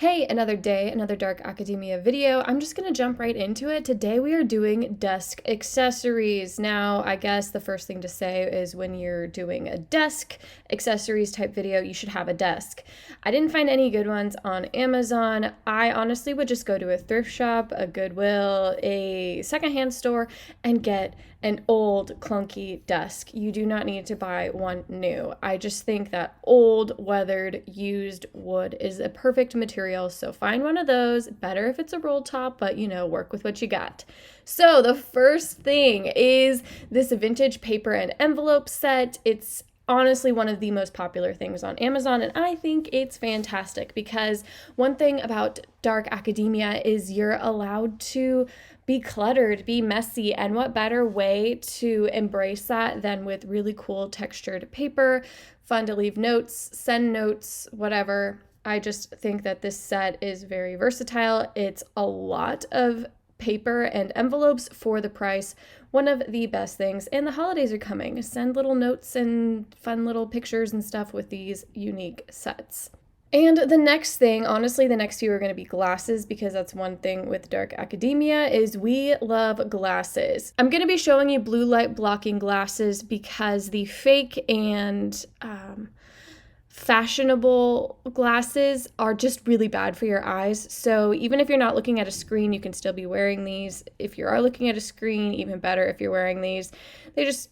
Hey, another day, another Dark Academia video. I'm just gonna jump right into it. Today we are doing desk accessories. Now, I guess the first thing to say is when you're doing a desk accessories type video, you should have a desk. I didn't find any good ones on Amazon. I honestly would just go to a thrift shop, a Goodwill, a secondhand store, and get an old clunky desk. You do not need to buy one new. I just think that old, weathered, used wood is a perfect material. So find one of those. Better if it's a roll top, but work with what you got. So the first thing is this vintage paper and envelope set. It's honestly one of the most popular things on Amazon, and I think it's fantastic because one thing about dark academia is you're allowed to be cluttered, be messy, and what better way to embrace that than with really cool textured paper, fun to leave notes, send notes, whatever. I just think that this set is very versatile. It's a lot of paper and envelopes for the price. One of the best things, and the holidays are coming. Send little notes and fun little pictures and stuff with these unique sets. And the next thing, honestly, the next few are going to be glasses, because that's one thing with dark academia is we love glasses. I'm going to be showing you blue light blocking glasses because the fake and fashionable glasses are just really bad for your eyes. So even if you're not looking at a screen, you can still be wearing these. If you are looking at a screen, even better if you're wearing these. They just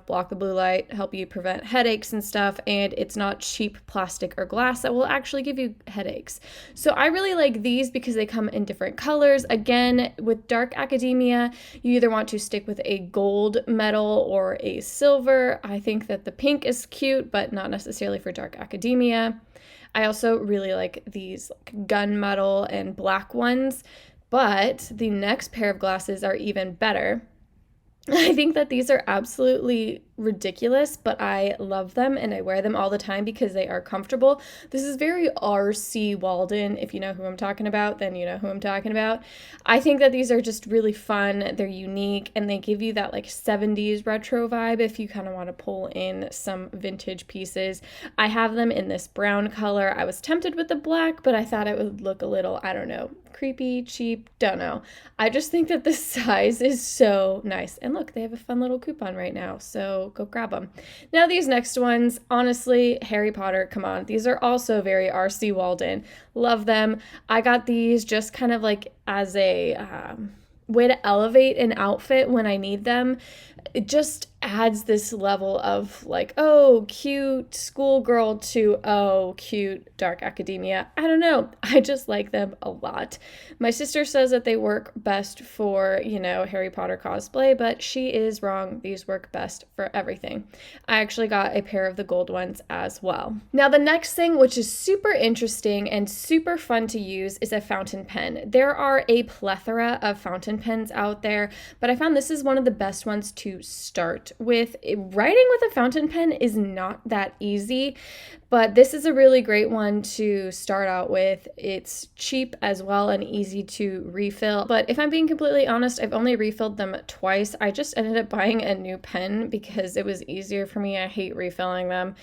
block the blue light, help you prevent headaches and stuff, and it's not cheap plastic or glass that will actually give you headaches. So I really like these because they come in different colors. Again, with dark academia, you either want to stick with a gold metal or a silver. I think that the pink is cute, but not necessarily for dark academia. I also really like these gunmetal and black ones, but the next pair of glasses are even better. I think that these are absolutely ridiculous, but I love them and I wear them all the time because they are comfortable. This is very R.C. Waldun. If you know who I'm talking about, then you know who I'm talking about. I think that these are just really fun. They're unique and they give you that like 70s retro vibe if you kind of want to pull in some vintage pieces. I have them in this brown color. I was tempted with the black, but I thought it would look a little, I don't know, creepy, cheap, don't know. I just think that the size is so nice. And look, they have a fun little coupon right now, so go grab them. Now these next ones, honestly, Harry Potter, come on. These are also very R.C. Waldun. Love them. I got these just kind of like as a way to elevate an outfit when I need them. It just adds this level of like, oh, cute schoolgirl to, oh, cute dark academia. I don't know. I just like them a lot. My sister says that they work best for, Harry Potter cosplay, but she is wrong. These work best for everything. I actually got a pair of the gold ones as well. Now, the next thing, which is super interesting and super fun to use, is a fountain pen. There are a plethora of fountain pens out there, but I found this is one of the best ones to start with. Writing with a fountain pen is not that easy, but this is a really great one to start out with. It's cheap as well and easy to refill. But if I'm being completely honest, I've only refilled them twice. I just ended up buying a new pen because it was easier for me. I hate refilling them.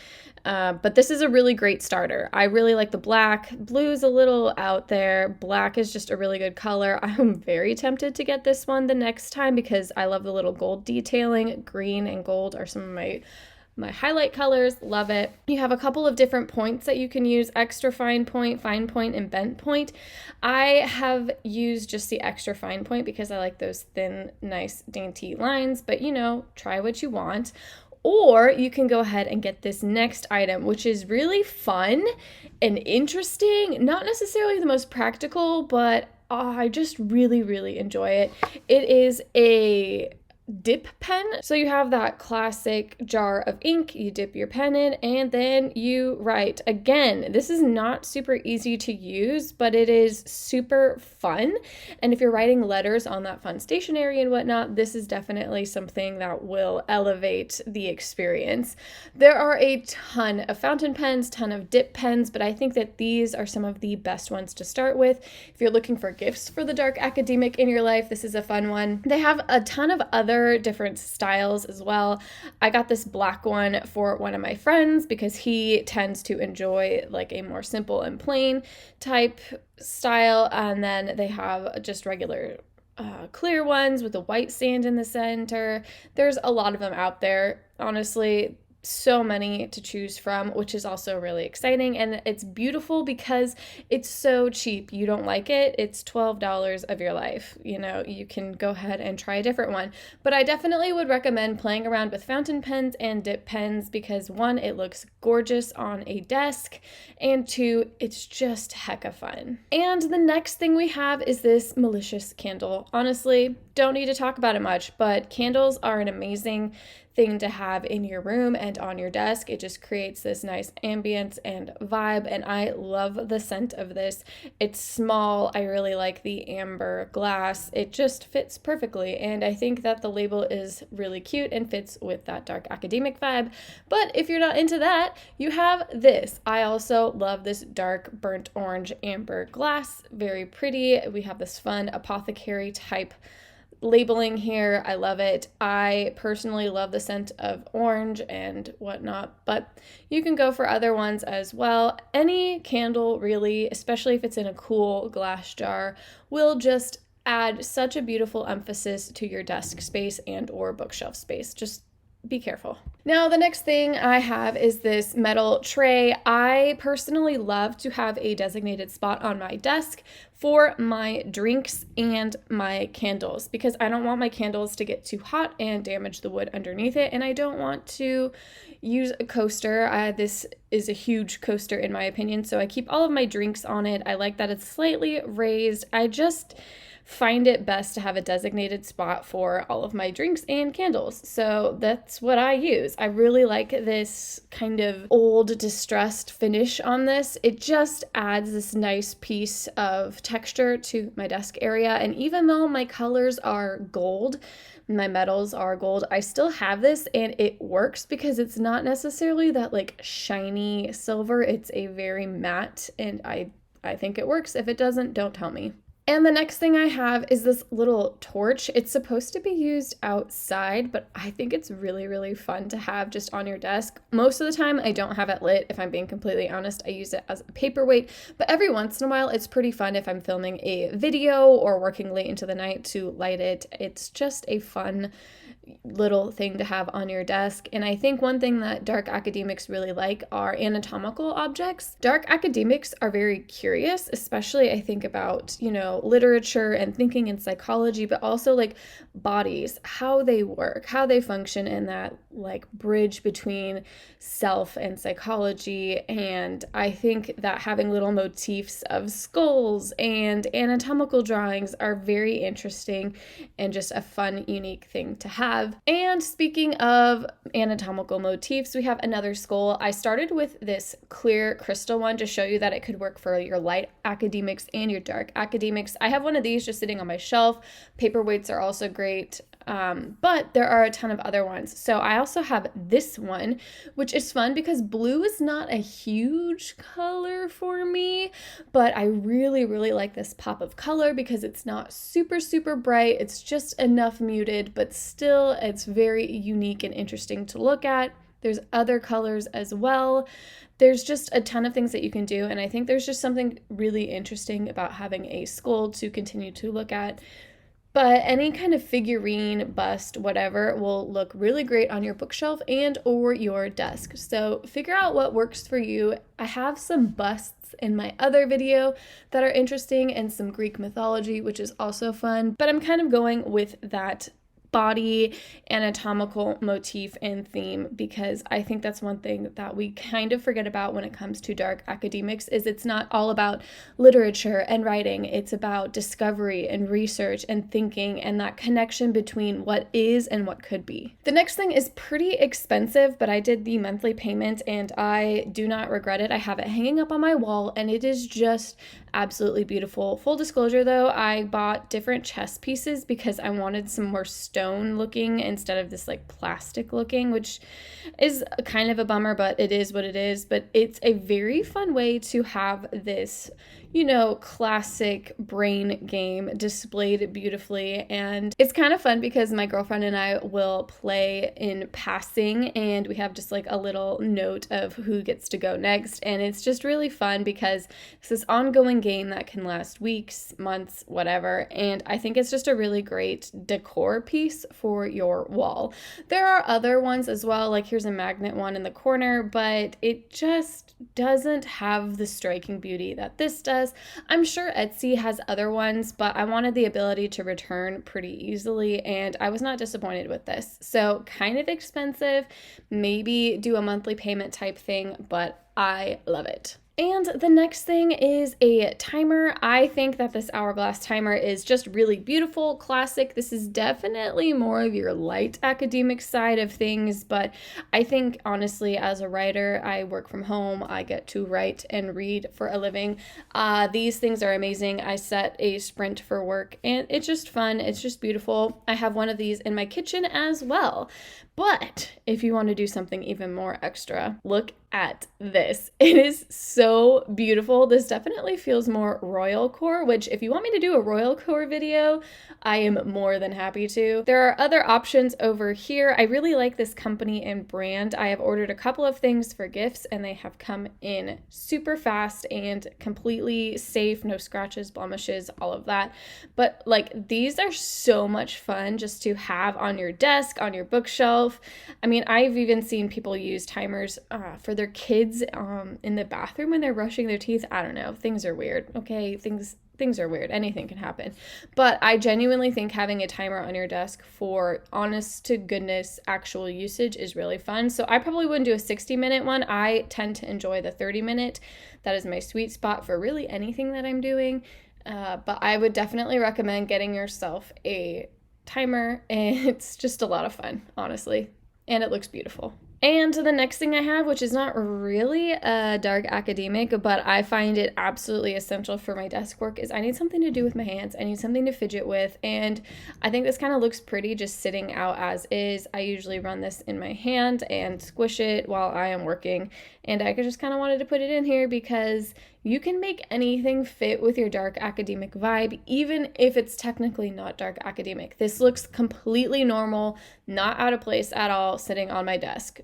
But this is a really great starter. I really like the black. Blue's a little out there. Black is just a really good color. I'm very tempted to get this one the next time because I love the little gold detailing. Green and gold are some of my highlight colors. Love it. You have a couple of different points that you can use: extra fine point, and bent point. I have used just the extra fine point because I like those thin, nice, dainty lines, but try what you want. Or you can go ahead and get this next item, which is really fun and interesting. Not necessarily the most practical, but I just really, really enjoy it. It is a dip pen. So you have that classic jar of ink, you dip your pen in, and then you write. Again, this is not super easy to use, but it is super fun. And if you're writing letters on that fun stationery and whatnot, this is definitely something that will elevate the experience. There are a ton of fountain pens, ton of dip pens, but I think that these are some of the best ones to start with. If you're looking for gifts for the dark academic in your life, this is a fun one. They have a ton of other other different styles as well. I got this black one for one of my friends because he tends to enjoy like a more simple and plain type style, and then they have just regular clear ones with the white sand in the center. There's a lot of them out there, honestly. So many to choose from, which is also really exciting, and it's beautiful because it's so cheap. You don't like it, it's $12 of your life. You know, you can go ahead and try a different one, but I definitely would recommend playing around with fountain pens and dip pens because one, it looks gorgeous on a desk, and two, it's just hecka fun. And the next thing we have is this malicious candle. Honestly, don't need to talk about it much, but candles are an amazing thing to have in your room and on your desk. It just creates this nice ambience and vibe, and I love the scent of this. It's small. I really like the amber glass. It just fits perfectly, and I think that the label is really cute and fits with that dark academic vibe. But if you're not into that, you have this. I also love this dark burnt orange amber glass. Very pretty. We have this fun apothecary type labeling here. I love it. I personally love the scent of orange and whatnot, but you can go for other ones as well. Any candle really, especially if it's in a cool glass jar, will just add such a beautiful emphasis to your desk space and or bookshelf space. Just be careful. Now, the next thing I have is this metal tray. I personally love to have a designated spot on my desk for my drinks and my candles because I don't want my candles to get too hot and damage the wood underneath it, and I don't want to use a coaster. This is a huge coaster in my opinion, so I keep all of my drinks on it. I like that it's slightly raised. I just find it best to have a designated spot for all of my drinks and candles. So that's what I use. I really like this kind of old distressed finish on this. It just adds this nice piece of texture to my desk area. And even though my colors are gold, my metals are gold, I still have this and it works because it's not necessarily that like shiny silver. It's a very matte, and I think it works. If it doesn't, don't tell me. And the next thing I have is this little torch. It's supposed to be used outside, but I think it's really, really fun to have just on your desk. Most of the time, I don't have it lit. If I'm being completely honest, I use it as a paperweight, but every once in a while, it's pretty fun if I'm filming a video or working late into the night to light it. It's just a fun little thing to have on your desk. And I think one thing that dark academics really like are anatomical objects. Dark academics are very curious, especially I think about, literature and thinking in psychology, but also like bodies, how they work, how they function in that like bridge between self and psychology. And I think that having little motifs of skulls and anatomical drawings are very interesting and just a fun, unique thing to have. And speaking of anatomical motifs, we have another skull. I started with this clear crystal one to show you that it could work for your light academics and your dark academics. I have one of these just sitting on my shelf. Paperweights are also great. But there are a ton of other ones. So I also have this one, which is fun because blue is not a huge color for me, but I really, really like this pop of color because it's not super, super bright. It's just enough muted, but still it's very unique and interesting to look at. There's other colors as well. There's just a ton of things that you can do, and I think there's just something really interesting about having a skull to continue to look at. But any kind of figurine, bust, whatever, will look really great on your bookshelf and or your desk. So figure out what works for you. I have some busts in my other video that are interesting and some Greek mythology, which is also fun. But I'm kind of going with that body anatomical motif and theme because I think that's one thing that we kind of forget about when it comes to dark academics is it's not all about literature and writing. It's about discovery and research and thinking and that connection between what is and what could be. The next thing is pretty expensive, but I did the monthly payment and I do not regret it. I have it hanging up on my wall and it is just absolutely beautiful. Full disclosure though, I bought different chess pieces because I wanted some more stone looking instead of this like plastic looking, which is kind of a bummer, but it is what it is. But it's a very fun way to have this classic brain game displayed beautifully. And it's kind of fun because my girlfriend and I will play in passing, and we have just like a little note of who gets to go next. And it's just really fun because it's this ongoing game that can last weeks, months, whatever. And I think it's just a really great decor piece for your wall. There are other ones as well, like here's a magnet one in the corner, but it just doesn't have the striking beauty that this does. I'm sure Etsy has other ones, but I wanted the ability to return pretty easily, and I was not disappointed with this. So kind of expensive, maybe do a monthly payment type thing, but I love it. And the next thing is a timer. I think that this hourglass timer is just really beautiful, classic. This is definitely more of your light academic side of things, but I think honestly, as a writer, I work from home. I get to write and read for a living. These things are amazing. I set a sprint for work, and it's just fun. It's just beautiful. I have one of these in my kitchen as well. But if you want to do something even more extra, look at this. It is so beautiful. This definitely feels more royal core, which if you want me to do a royal core video, I am more than happy to. There are other options over here. I really like this company and brand. I have ordered a couple of things for gifts, and they have come in super fast and completely safe, no scratches, blemishes, all of that. But like, these are so much fun just to have on your desk, on your bookshelf. I mean, I've even seen people use timers for their kids in the bathroom when they're brushing their teeth. I don't know. Things are weird. Okay, things are weird. Anything can happen. But I genuinely think having a timer on your desk for honest to goodness actual usage is really fun. So I probably wouldn't do a 60-minute one. I tend to enjoy the 30-minute. That is my sweet spot for really anything that I'm doing. But I would definitely recommend getting yourself a timer. It's just a lot of fun, honestly, and it looks beautiful. And the next thing I have, which is not really a dark academic, but I find it absolutely essential for my desk work, is I need something to do with my hands. I need something to fidget with, and I think this kind of looks pretty just sitting out as is. I usually run this in my hand and squish it while I am working, and I just kind of wanted to put it in here because you can make anything fit with your dark academic vibe, even if it's technically not dark academic. This looks completely normal, not out of place at all, sitting on my desk.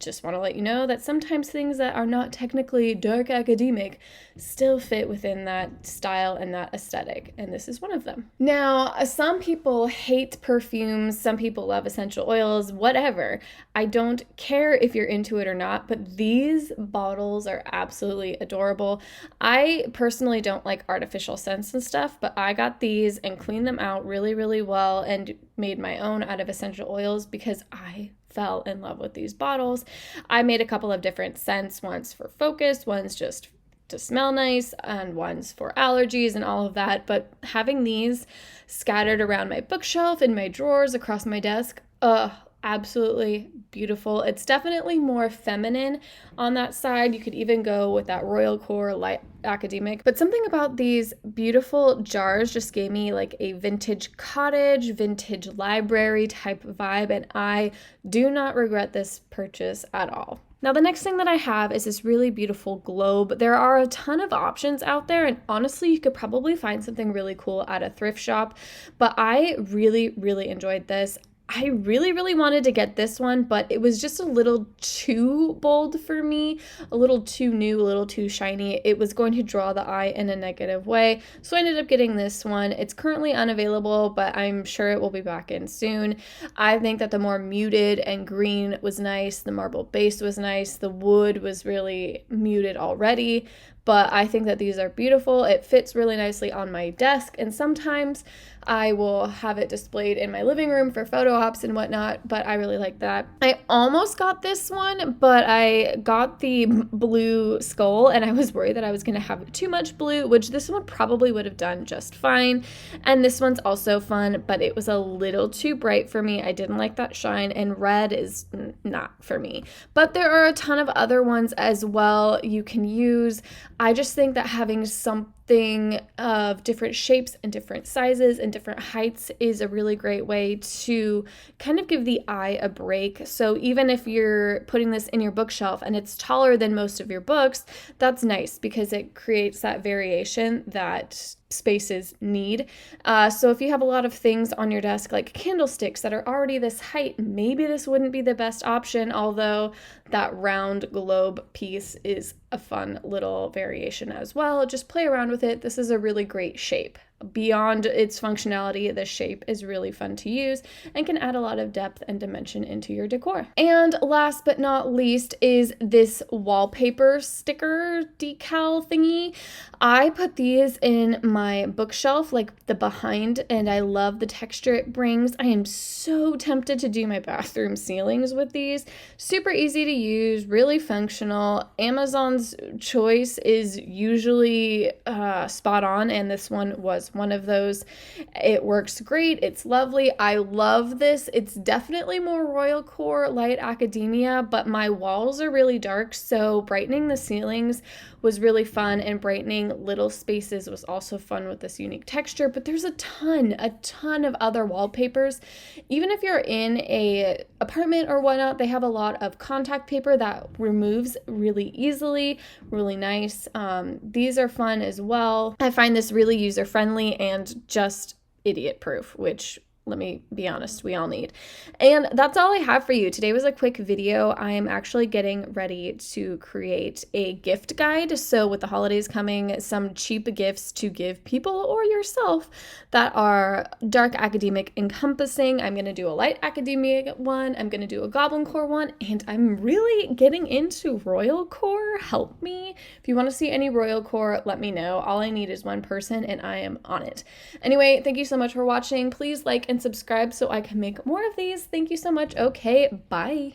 Just want to let you know that sometimes things that are not technically dark academic still fit within that style and that aesthetic, and this is one of them. Now, some people hate perfumes, some people love essential oils, whatever. I don't care if you're into it or not, but these bottles are absolutely adorable. I personally don't like artificial scents and stuff, but I got these and cleaned them out really, really well and made my own out of essential oils because I fell in love with these bottles. I made a couple of different scents, one's for focus, one's just to smell nice, and one's for allergies and all of that. But having these scattered around my bookshelf, in my drawers, across my desk, absolutely beautiful. It's definitely more feminine on that side. You could even go with that royal core light academic, but something about these beautiful jars just gave me like a vintage cottage, vintage library type vibe, and I do not regret this purchase at all. Now, the next thing that I have is this really beautiful globe. There are a ton of options out there, and honestly, you could probably find something really cool at a thrift shop, but I really, really enjoyed this. I really, really wanted to get this one, but it was just a little too bold for me, a little too new, a little too shiny. It was going to draw the eye in a negative way, so I ended up getting this one. It's currently unavailable, but I'm sure it will be back in soon. I think that the more muted and green was nice, the marble base was nice, the wood was really muted already, but I think that these are beautiful. It fits really nicely on my desk, and sometimes I will have it displayed in my living room for photo ops and whatnot, but I really like that. I almost got this one, but I got the blue skull, and I was worried that I was going to have too much blue, which this one probably would have done just fine. And this one's also fun, but it was a little too bright for me. I didn't like that shine, and red is not for me. But there are a ton of other ones as well you can use. I just think that having something thing of different shapes and different sizes and different heights is a really great way to kind of give the eye a break. So even if you're putting this in your bookshelf and it's taller than most of your books, that's nice because it creates that variation that spaces need. So if you have a lot of things on your desk, like candlesticks that are already this height, maybe this wouldn't be the best option, although that round globe piece is a fun little variation as well. Just play around with it. This is a really great shape. Beyond its functionality, this shape is really fun to use and can add a lot of depth and dimension into your decor. And last but not least is this wallpaper sticker decal thingy. I put these in my bookshelf, like the behind, and I love the texture it brings. I am so tempted to do my bathroom ceilings with these. Super easy to use, really functional. Amazon's choice is usually spot on, and this one was one of those. It works great. It's lovely. I love this. It's definitely more royal core, light academia, but my walls are really dark, so brightening the ceilings was really fun, and brightening little spaces was also fun with this unique texture. But there's a ton of other wallpapers. Even if you're in a apartment or whatnot, they have a lot of contact paper that removes really easily, really nice. These are fun as well. I find this really user-friendly and just idiot-proof, which, let me be honest, we all need. And that's all I have for you. Today was a quick video. I am actually getting ready to create a gift guide. So with the holidays coming, some cheap gifts to give people or yourself that are dark academic encompassing. I'm going to do a light academic one. I'm going to do a goblin core one. And I'm really getting into royal core. Help me. If you want to see any royal core, let me know. All I need is one person and I am on it. Anyway, thank you so much for watching. Please like and subscribe so I can make more of these. Thank you so much. Okay, bye.